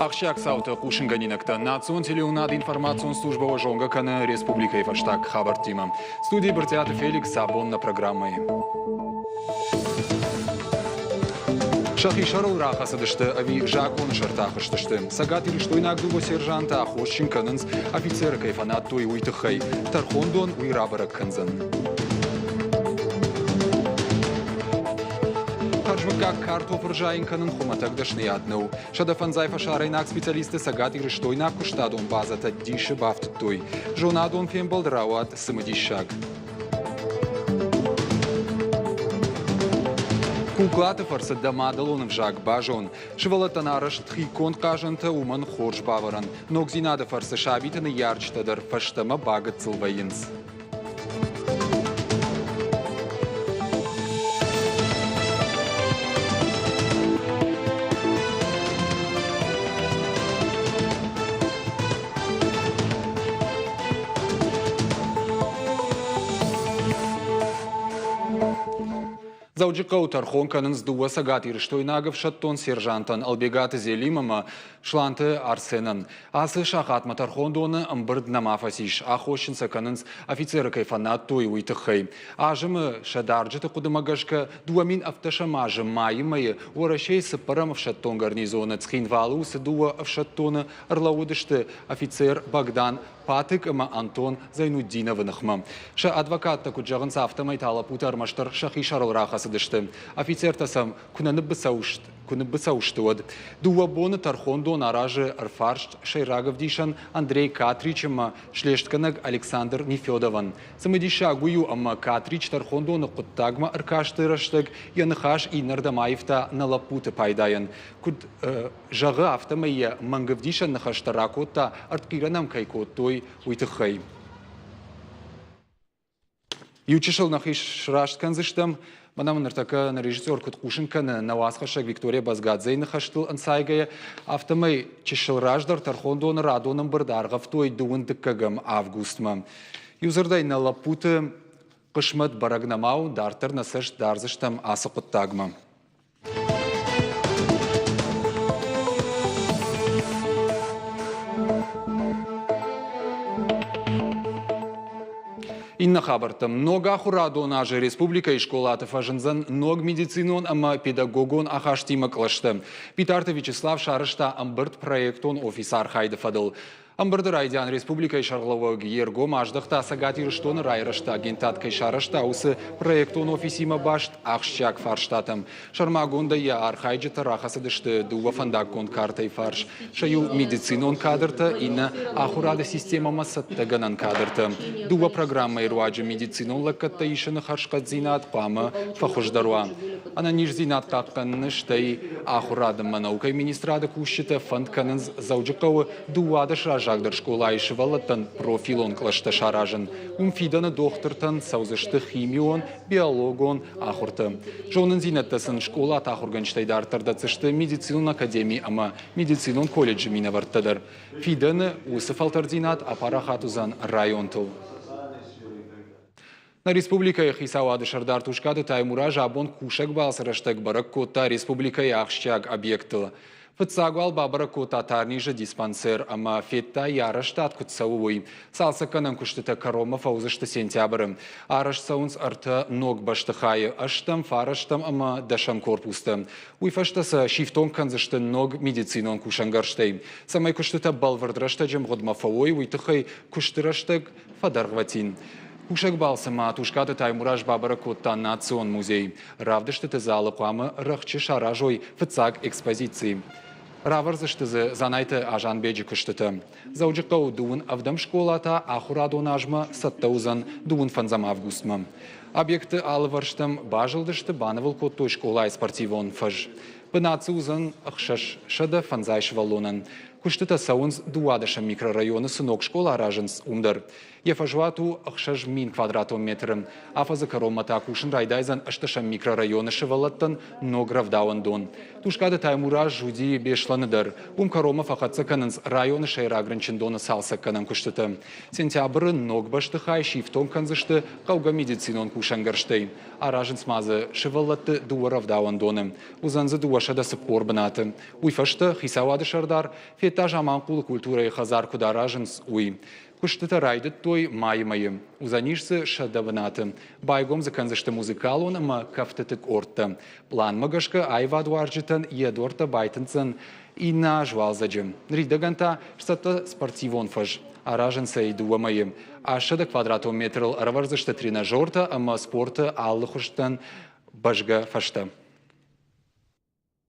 Акшак сауты Кушинганинакта Национ телеунад информацион служба жонга каны республикой фаштаг хабар тима. Студии Бартиаты Феликс Сабон на программой. Шахи Шарл Рахасадышты, ави Жакон Шартахаштышты. Сагат или что иногду сержанта Ахощин Кананс, офицер кайфанат той уйтыхай, Тархондон уйрабарак Канзан. Как картофер жаинканын хуматагдашны яднау. Шадафанзай фашарайнак специалисты сагат или что иногду штадон базата диши бафт той. Жонадон фембалдрауат самодишак. Куклаты фарсы дамадалон в жак бажон. Шевалатанараш тхикон кажанта уман хорж баваран. Ногзинада фарсы шабитаны ярчтадар фаштама багат цилваинс. Зауджикау Тархонканын сдуа сагат ирштойнагов шаттон сержантан албегаты зелимама шланты арсенан. Асы шахатма Тархондоны амбырд намафасиш. Ахощин саканынс офицеры кайфанат той уйтыхай. Ажымы шадарджыты кудымагашка дуамин автошамажы майымайы орашей сыпарам в шаттон гарнизоны. Цхинвалу сдуа в шаттоны арлаудышты офицер Богдан Патык ама Антон Зайнуддиновынахма. Ша адвокат таку джагынса автомайтала путар маштар шахи Шарл Рахасадышты. Офицер тасам кунаны бысауштуад. Дуа боны Тархондон аражы арфаршт Шайрагов дишан Андрей Катрич ама шлештканаг Александр Нефедован. Самадиша гую ама Катрич Тархондоны куттагма аркаштыраштык яныхаш и нардамаевта на лапуты пайдаян. Куд жағы автомайя мангавдишан нахаштаракотта арткиранам кайкоттой уйтыхай. Ючишыл нахиш раштkanzыштам Манам нартака на режиссер Куткушинка на Васхашак Виктория Базгадзе нахаштыл ансайгая автомай чишыл раждар Тархондон радоном бардаргав той дуындыккагам августма. Юзырдай на лапуты кышмат барагнамау дартар насыш дарзыштам асықыттагма. Инна хабартам много ахурадон аже республика и школаты фажынзан ног медицинон ама педагогон ахаштима клашты. Питарты Вячеслав Шарышта амбырт проектон офисар хайды фадыл. Амбырды райдян республика и шарловог ерго маждықта сагатир штоны райрышта агентатка и шарышта усы проектон офисима башт ахшчак фарштатам. Шармагонда я архайджета рахасадышты дуа фандакон картай фарш. Шаю медицинон кадрта инна ахурада система массаттаганан кадрта. Дуа программа ируаджа медицинон лаккатта ишаны харшкадзинат пама фахождаруа. Ана нижзинат какканны штай ахурада манаукай министрада кущита фандканын зауджикауы дуада Жагдар школа ишевалатан профилон клашта шаражен. Умфидана дохтыртан саузышты химион, биологон ахурты. Жонын зинаттасын школа тахурганчтай дартардацышты медицинон академии ама медицинон колледжи минаварттадыр. Фиданы усы фалтардинат апарахатузан районтыл. На республика Хисауады Шардар Тушкады Таймура жабон кушак балсыраштак барак кота республика Яхщак объектыла. Фыцагуал бабара кота тарниже диспансер, ама фетта яраштат кутсауой. Салсаканан куштыта карома фаузышты сентябрым. Араш саунс арта ног баштыхайы, аштам фараштам ама дашам корпустам. Уйфаштаса шифтон канзышты ног медицинон кушангарштей. Самай куштыта балвардрашта джем годмафауой, уйтыхай куштыраштаг фадаргватин. Кушак балсама Тушкаты Таймураж бабара кота национ музей. Равдышты залы қуамы рахчы шаражой фыцаг экспозиции. Раварзышты занайты ажанбеджи кыштыты. Зауджықтау дуын авдам школата ахурадон ажма саттаузан дуын фанзам августма. Объекты алыварштым бажылдышты банывыл коттой школа и спортивон фаж. Пынацузан ахшаш шада фанзайш валонан. Куштыта саунс дуадаша микрорайоны сынок школа аражынс умдар. Ефажвату 6000 квадратметрым. Афазы коромата кушын райдайзан ашташа микрорайоны шывалаттан ногравдауан дон. Тушкады таймура жуди бешланыдар. Бум корома фақатса канынс районы шайрагрынчын доны салса канан куштыта. Сентябры ногбаштыхай шифтон канзышты қауға медицинон кушангарштей. Аражынс мазы шывалатты дуаравдауан доны. Узанзы дуашада сыпор бынаты. Уйфашты хисавады шардар, фета жаман кулы культурай хазар кударажынс уй. Куштыта райдыт той майымайым. Узанишсы шадавынаты. Байгом заканзышты музыкалуын ма кафтытык ортты. План мыгашка айваду аржытын едорта байтынцын ина жвалзаджым. Ридаганта штата спортивон фаж. Аражынса идуамайым. Ашада квадратометрл раварзышты тренажорта, ама спорта аллы хуштан бажга фашта.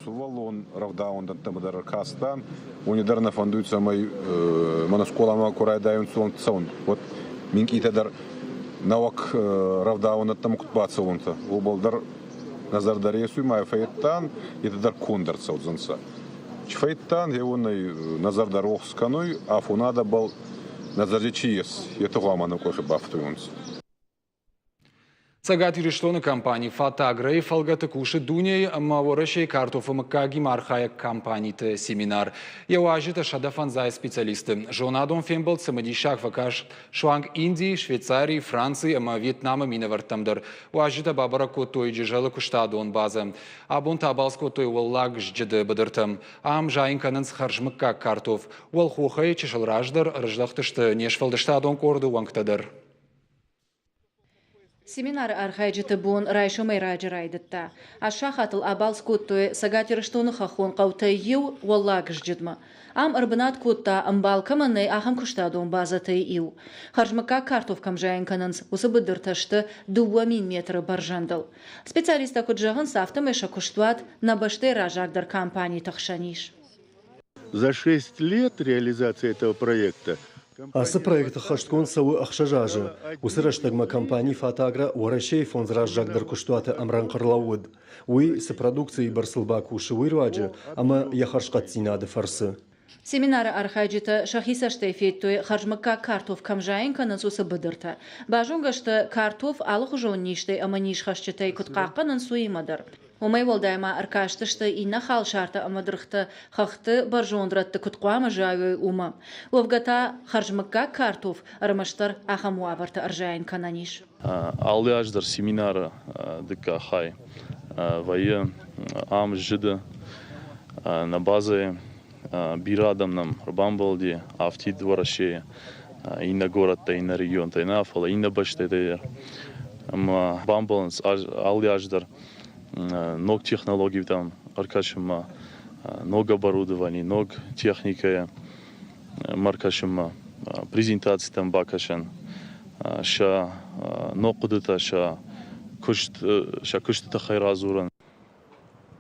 Валон равдаундан тамадар кастан, унидарна фандуется мой моношколама курайдайун сон сон. Вот минки тадар навак равдаундан там кутбаца онта. Убалдар назардаресу май фейттан и тадар кундар цаудзанса. Чфейттан его назардарох сканой, а фунада был назаречиес. Это гаману кофе бафтуюнс. Цагат юриштоны компании Фатагра и Фалгата Куши Дуней Маворашей Картофа Макаги Мархая компании семинар. Я уажита шадафан за специалисты. Жонадон Фембл самодишак вакаш Шванг Индии, Швейцарии, Франции, Вьетнама минавартамдар. Уажита бабара котой джежала куштадон база. Абон табалс котой уаллаг жджеде бадыртам. Ам жаин кананс харжмакка картоф. Уалхухай чешал раждар, рождахтышты нешфалдаштадон корду вангтадар. Семинар архайджыты буын райшымай раджырайдытта. Ашахатыл абалс көтті сагатирыштуны хахон қауты еу уаллаг жджыдма. Ам ырбынат көтті амбал каманы ахам күштадуын базаты еу. Харжмака картоф камжайын канынс усы быдырташты 2000 метры баржандыл. Специалиста күджағын сафтым эша күштуат на башты ражагдар компании тахшаниш. За 6 лет реализации этого проекта Асы проекты хашткон сауы ақшажажы. Усыраштагма компании Фатагра уарашей фонзраж жагдар куштуаты амран қырлауыд. Уй с продукцией барсылба куши уйруаджы, ама яхаршқат зинады фарсы. Семинары архайджыты шахиса штейфеттой харжмакка картоф камжайын канынс усы быдырта. Бажунгашты картоф алық жон ништей ама ниш хашчытай кутқаққанын суимадар. Умай волдайма аркаштышты инна хал шарта амадрыхты хахты баржондратты кутқуама жавы ума. Увгата харжмакка картоф армаштар ахамуаварты аржайын кананиш. Алды аждар семинары дыка хай. Вайы ам жиды на базе бирадамнам рбамбалди автид варашея. Инна городта, инна регионта, инна афала, инна баштайдайыр. Бамбаланс алды аждар ног технологий там, аркашима, ног оборудований, ног техника, маркашима, презентации там бакашен, ша ног кудыта, ша куштыта хайразуран.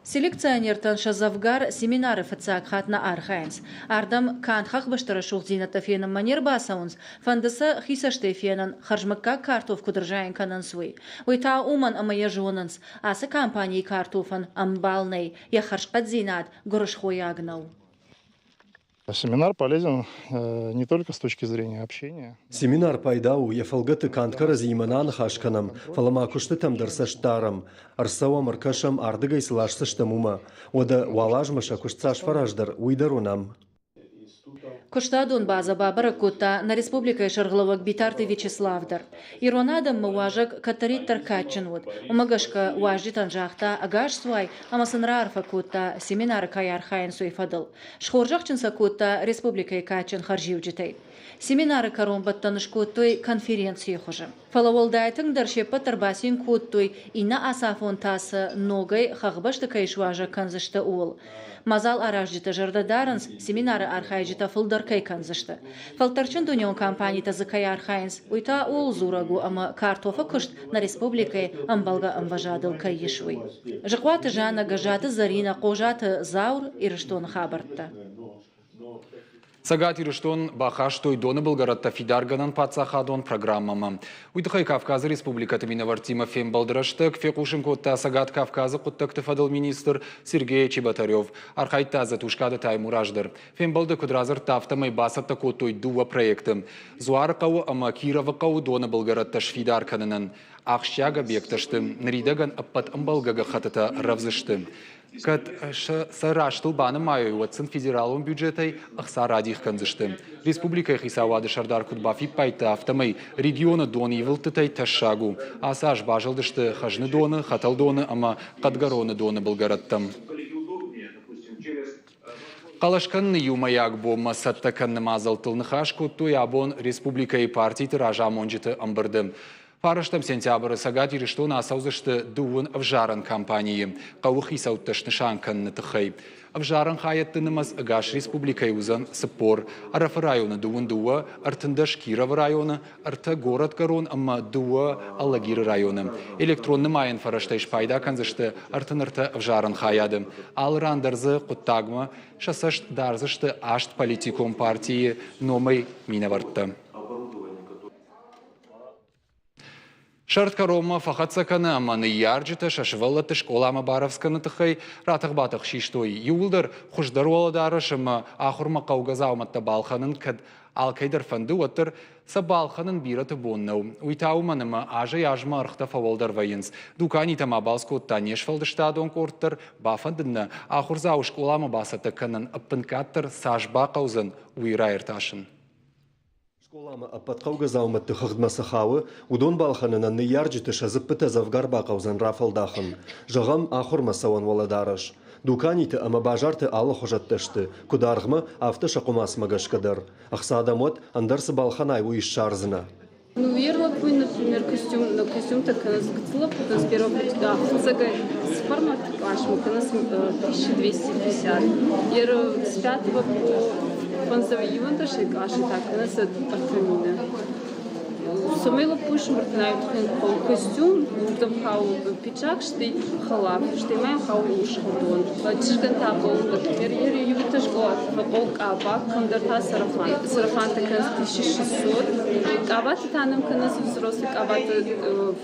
Селекционертан шазавгар семинары фацак хатна архайнс. Ардам канхах баштарашух зината фенам манер басаунс. Фандаса хисаште фенан харжмакка картоф кудржайын канансуй. Уйта уман амая жонанс. Аса компании картофан амбалней. Я харшкат зинат горышхоягнау. Семинар полезен не только с точки зрения общения. Семинар пайдау ефалгаты канткара зиманан хашканам, фалама куштытам дарсаштарам, арсауам аркашам ардыгай сылашсаштамума, ода валажмаша куштсаш фараждар уйдарунам. Куштадун база бабара кута на республика Шаргловак Битарты Вячеславдар. Иронадам муажак катарит таркаченвуд. Умагашка уажитан жахта агаш свай, амасынра арфа кута семинар каяр хайн суйфадыл. Шхоржахчынса кута республика качен харживджитей. Семинары каромбаттаныш кутой конференции хожа. Фалаволдайтын даршепа тарбасин кутой ина асафон тасы ногай хахбашты кайшважа канзышты ул. Мазал аражжыта жардадаранс семинары архайжыта фылдаркай канзышты. Фалтарчын дунион компании тазыкай архайнс уйта ул зурагу ама картофа кышт на республикой амбалга амважадыл кайешуй. Жықваты жана гажаты зарина қожаты заур ирыштон хабартта. Сагат ирыштон бахаш той доны Белгородта фидарганан пацахадон программама. Уйдыхай Кавказы Республикаты Миновартима фем балдырыштык, фекушын котта Сагат Кавказы құттықты фадыл министр Сергей Чеботарев. Архайтта затушкады таймураждыр. Фем балды кудразыр тафтамай басатта коттой дуа проектым. Зуары қауы ама Кировы қауы доны Белгородта шфидарканынан. Ақшяга бекташтым, нридаган аппат амбалгага хатыта равзыштым. Кад сараштыл баны майой уатсын федералын бюджетай ақса радих канзыштым. Республика хисавады шардар кудбафи пайта автомай регионы доны евылтытай ташагу. Асаш бажылдышты хажны доны, хатал доны, ама кадгароны доны Белгородтам. Қалашқанны юмаяк бома саттаканны мазалтылны хашку той абон республика и партии тиража монжиты амбырдым. Парыштам сентябры Сагат ирыштона асаузышты дуын авжаран кампании. Қауық исаутташны шанканны тұхай. Авжаран хайаттынымыз Агаш республика юзан сыпор. Арафы районы дуын дуа, артындаш Киров районы, арты город корон, ама дуа Аллагир районы. Электронны майын фараштайш пайда канзышты артынырты авжаран хаяды. Алыран дарзы құттагма, шасашт дарзышты ашт политикум партии номай минавартты. Шартка Рома фахатсаканы аманы ярджыты шашываллаты школама баровсканы тыхай ратық батық шиштой. Юлдар хуждар оладары шымы ахурма қауғаза алматта балханын кәд алкайдар фанды отыр сабалханын бираты боннау. Уйтауманымы ажай ажма арқта фавалдар вайынс. Дукани тама балскотта нешфалдыштадон корттыр бафандынны ахурзау школама басаты канын аппынкаттыр сажба қаузын уйрайырташын. Школама аппатқауға зауматты қығдмасы қауы, удон балханынан ярджыты шазыппыты завгар бақаузан рафалдақын. Жағам ахурма сауан воладарыш. Дуканиты ама бажарты алы хожаттышты, кударғмы авты шақумас магашкадар. Ақсадамот андарсы балханай уиш шарзына. Ну, верла бы, например, костюм так скцлоп, с первого пути, цага с формат кашму, 1250. И с 5 по фансовый ивент шей каши, так, нас артамина. Самила пушим братнаю костюм, там хау пиджак, штей халав, штей маем хау уш худон. Чишкан табол, например, ювиташ год, фабок абак, кандарта сарафан. Сарафан так 1600. Кабат танам канас взрослый кабат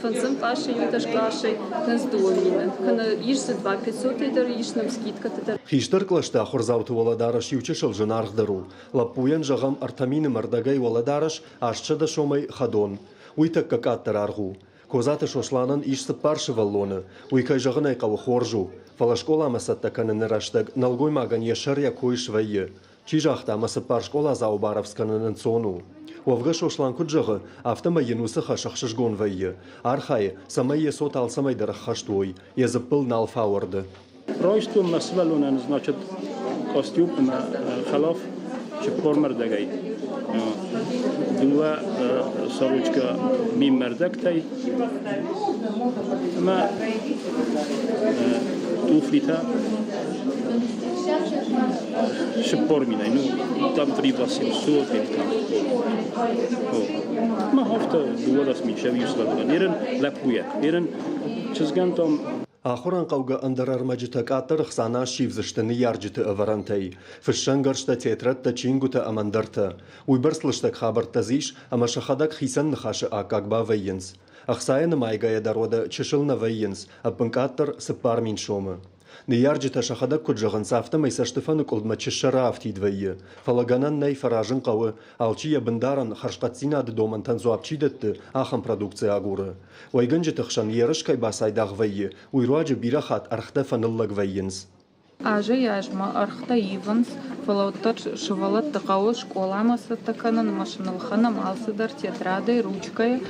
фансам каши, ювиташ каши, канас дуамина. Кана ишсы 2500 идар, ишнам скидка тетар. Хиштар клашта хорзауту воладарыш ючешыл жынарғдару. Лапуян жағам артамины мардагай воладарыш, ашчада шомай хадон. Уйтак какаттар аргу. Козаты шошланын ишсы паршы валлоны. Уйкай жағынай қауы хоржу. Фалашкола масатта канын раштаг налгой маган ешаря койш вайы. Чижахта масы паршкола заубаровсканын сону. Овга шошлан куджығы автома енусы хашақшышгон вайы. Архай самай есот алсамай дарахаштой. Езыппыл налфауырды. Ройстун насвалунан, значит, костюм халав чепкор мардагай. Дула сорочка мим мардактай. Ама туфлита чепкор минай. Ну, там 3800 там. Ма хафта дула да смичави условно. Ерен лапуя. Ерен чизган там Ахуран қауға андарар маджитак аттыр қсана шивзыштыны ярджыты аварантай. Фышшангаршта театратта чингута амандарта. Уйбарслыштак хабарта зиш, ама шахадак хисан нахашы акагба вайынс. Ахсаяны майгая дарода чешылна вайынс, аппынкаттыр сыппар мин шомы. Ярджыта шахадак куджағын сафты майса штыфаны колдма чешшара автидвайы. Фалаганан най фаражын қауы, алчия бындаран харшқатсинады домантан зуапчидетті ахам продукция агуры. Уайгынжы тұқшан ерышкай басайдақ вайы, уйруаджы бирахат архта фаныллаг вайынс. Ажа яжма архта иванс, фалауттар шывалат тақауы школамасы тақанын машиналхана малсыдар театрады ручкай,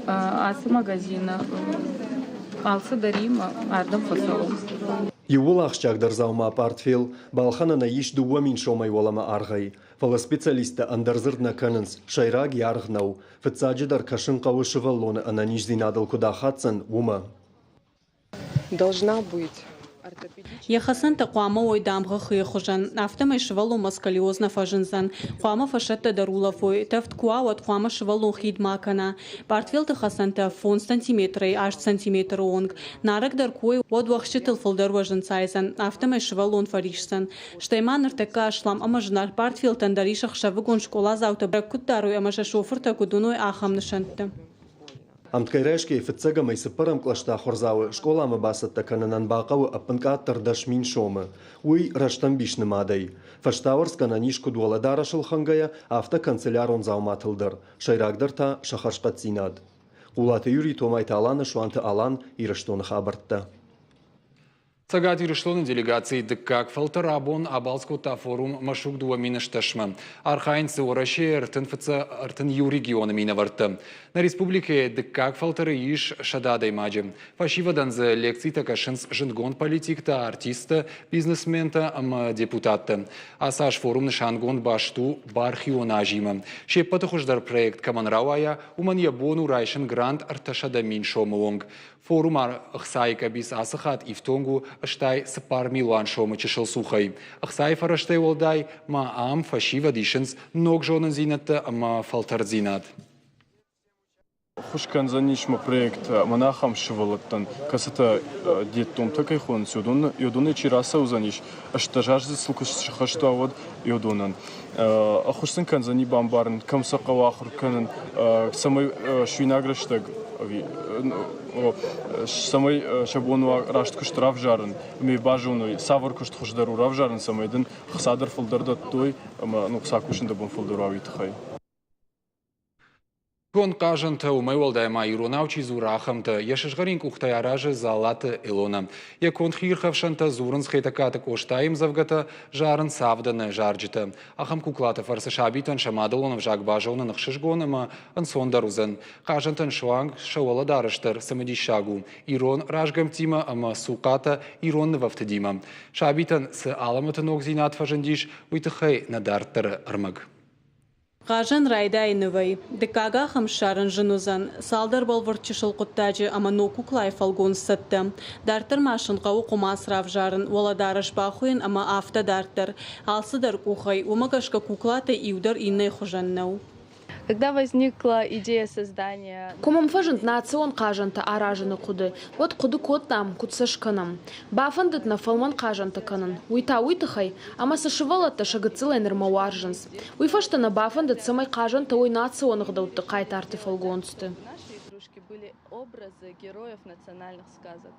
асы магазина, алсы дарима ардам фасалу. Ювул ақшчагдар заума портфел, балханана иш дуа мин шомай волама арғай. Фала специалиста андарзырдна канынс, шайраг ярғнау, фыцаджидар кашын қауы шываллоны ананиш зинадыл куда хатсан ума. Должна быть يخصن تقوامه ويدامغه خي خجن أفتم شوالو مسكليوزنا فجنزن قوامه فشت درولا فوي تفت كوا وتقوامه شوالو خيد ماكنا بارتفيل تخصن تفون سنتيمتري 8 سنتيمتر ونغ نارك در كوي ودوخشت الفلدر وجن سايزن أفتم شوالون فريشسن شتيمان ارتكا أشلام أما جنار بارتفيل تندريش خشبقون شكولا زاوتا بركت دارو أما شوفر تكودونو آخم نشنت Амткайрешки фицега майсыпырам клашта хорзавы школама басатта кананан бақавы аппынкаттар дашмин шомы. Уй раштан бишны мадай. Фаштауырс кананишку дуаладара шылхангая авто канцелярон зауматылдыр. Шайрагдыр та шахаршпатзинад. Улаты юрий томайта аланы шуанты алан ирыштоны хабартта. Цагат ирыштоны делегации дыккак фалтарабон абалскута форум машук дуаминышташмы. Архайнцы ураши артын ю регионы минаварты. На республике дыккак фалтары иш шададай маджи. Фашивадан за лекции такашынс жингон политикта, артиста, бизнесмента, депутатта. Асаш форум нышангон башту бархионажима. Шеппаты хуждар проект Каманрауая уман ябону райшын грант арташада мин шомылонг. Форум ахсайка бис асахат ифтонгу аштай сапар милуан шомы чешыл сухай. Ахсай фараштай олдай ма ам фашива дишынс ног жонын зинатта ама фалтар зинат. Хушкан занишма проект манахам шивалаттан касата деттом такай хон сюдун йодуны чираса узаниш аштажажды сылкыш хаштавод йодунан ахушсын канзани бамбарн камсака ахур канан самой швинаграштаг самой шабону раштку штраф жарын ми бажуну савр кушт хушдару рав жарын самайдын хсадыр фулдырда той ну сакушында бон фулдырави тхай. Гон кажанта умай валдайма иронавчи зурахамта яшашгарин кухтаяражы залаты илона. Якон хирхавшанта зурын схетаката коштаим завгата жарын савданы жарджита. Ахам куклата фарса шабитан шамадалон в жак бажауна нахшишгонама ансондарузан. Кажантан шуанг шауала дарыштар самадишагу. Ирон ражгам тима ама суката ирон вафтадима. Шабитан с аламата ногзинат фажандиш уйтахай надартар армаг. Кажан райдай нывай. Декага хамшарын жынузан. Салдар болварчышыл куттажы ама ноку клай фалгон сатты. Дартыр машын қау қумас равжарын. Ола дарыш бахуин ама афта дартыр. Алсыдар кухай. Умагашка куклата иудар инной хужаннау. Когда возникла идея создания... Кумам фажент национ кажанта аражаны куды. Вот куды коттам, кутсашканам. Бафандыт на фалман кажанта канан. Уйта-уйтахай, ама сашывалатта шагыцылай нырмауаржынс. Уйфашта на бафандыт самай кажанта ой национых даутты кайтарты фалгонсты. Наши игрушки были образы героев национальных сказок.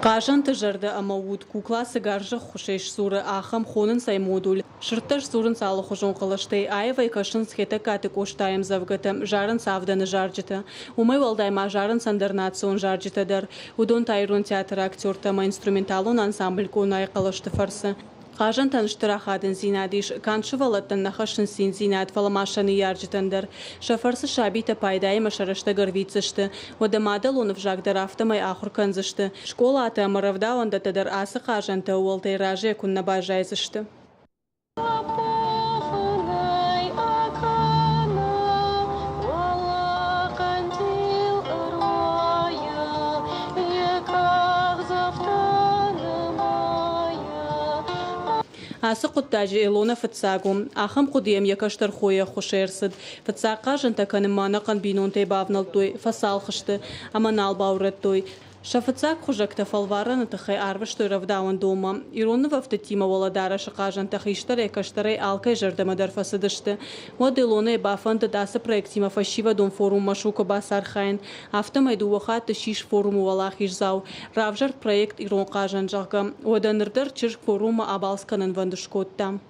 Кажан тыжырды амауд кукла сыгаржы хушеш суры ахам хонын сай модуль. Шыртыш сурын салы хужон қылыштай айвай кашын схета каты коштайым завгытым жарын савданы жарджыты. Умай валдайма жарын сандернацион жарджытыдыр. Удон тайрун театр актертама инструменталон ансамбль конай қылышты фарсы. Кажан таныштырахадын зинадиш, каншывалаттан нахашын син зинад фаламашаны ярджытындыр. Шафарсы шабита пайдай машарышты гырвицышты. Водамадал он в жагдар автомай ахур канзышты. Школа аты амаравдауанда тадар асы кажанта уолтай ражи кунна бажайзышты. Асы құттажы Илона фытсагум. Ахам құдием якаштар хоя хушерсыд. Фытсаққа жынтаканым манақан бинонтай бавналтой, фасал хышты, аманал бауреттой. Шафыцак хужакта фалвараны тахай арвыштой равдауан дома. Ироны в автотима воладара шақажан тахиштары екаштары алкай жардамадар фасыдышты. Вот Илона и бафанды дасы проектима фашива дом форум машука басархайн. Автомайду вахаты шиш форуму валахиш зау. Равжар проект Ирон кажан жака. Оданырдар чирк форума абалсканын вандышкотта.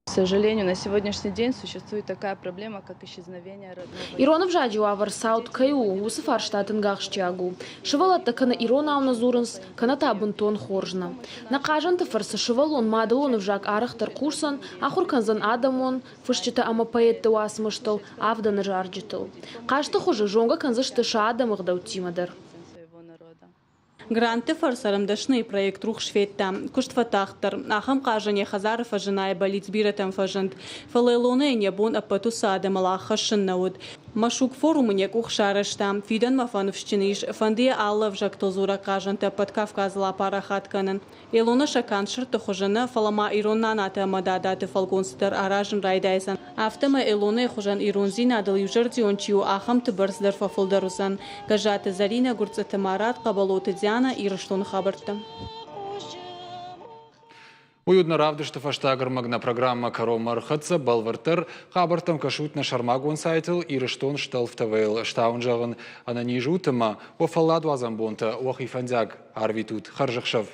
К сожалению, на сегодняшний день существует такая проблема, как исчезновение родного. Иронов жаджу авар саут каю, усыфар штатын гахштягу. Шывалатта кана Ирона ауна зурынс, кана табынтон хоржна. На кажанты фарса шывалон мадалонов жак арахтар курсан, ахур канзан адамон, фышчита ама поэтты уасмыштыл, авданы жарджитыл. Кашты хуже жонга канзышты ша адамых даутимадар. Гранты фарсарымдашный проект рух шведта. Куштфатахтар. Ахам кажан яхазаров ажинай болит сбиратам фажент. Фалейлоны небон апату садам алахашын науд. Машук форумынек ухшарышта. Фиден Мафановщиниш, фанде Алла вжак тозура кажанта под Кавказла парахатканын. Илона шакан шырты хожана фалама ироннаната мададаты фалгонстер аражын райдайсан. Автома Илона хожан иронзина дал южертиончиу ахам тыбырсдер фафылдарусан. Гажаты Зарина гурцаты Марат кабалоты Диана ирыштон хабарта. Уютно равдышты фаштагырмагна программа Каромар Хатса Балвартер хабартам кашутна шармагон сайтыл ирыштон шталфтавейл штаунжагын ананижутыма офалладу азамбонта охифандяг арвитут харжахшав.